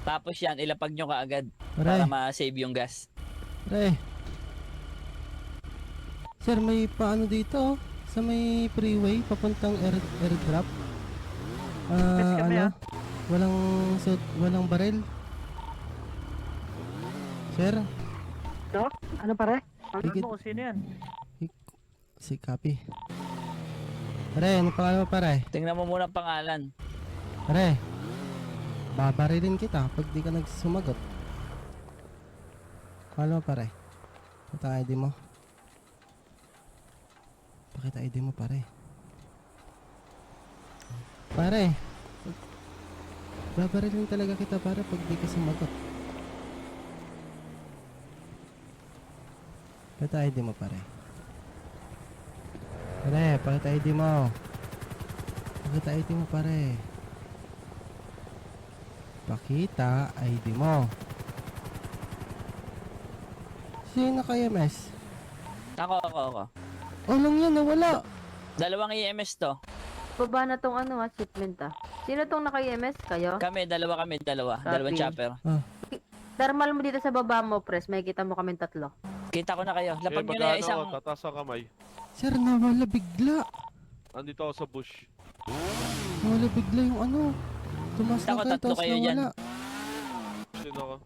Tapos yan, ilapag nyo kaagad Pare. para ma-save yung gas. Pre. Sir, may paano dito oh. Sa may freeway, papuntang airdrop. Ano? Walang baril. Sir, So, ano pare? Higit. Ano mo kung sino yan? si Copy. Pare, ano pangalan mo pare? Tingnan mo muna ang pangalan. Pare, babarilin kita pag di ka nagsumagot. Pangalan mo pare? Pakita ID mo. Pakita ID mo pare. Pare, babarilin talaga kita pare pag di ka sumagot. Pakita ID mo pare. Pare, pakita ID mo. Pakita ID mo pare. Pakita ID mo. Sino naka-EMS? Ako. Lang yan, nawala. Dalawang EMS to. Baba na tong ano shipment Sino tong naka-EMS? Kayo? Dalawa kami. Dalawang Copy. chopper. Thermal mo dito sa baba mo, pres. May kita mo kaming 3. Kita ko na kayo. Lapag nyo na yung isang... Tataas ang kamay. Sir, nawala bigla. Andito ako sa bush. Nawala bigla yung ano. Tumas na Ako, kayo, tatlo tapos kayo dyan. nawala. Sino ako?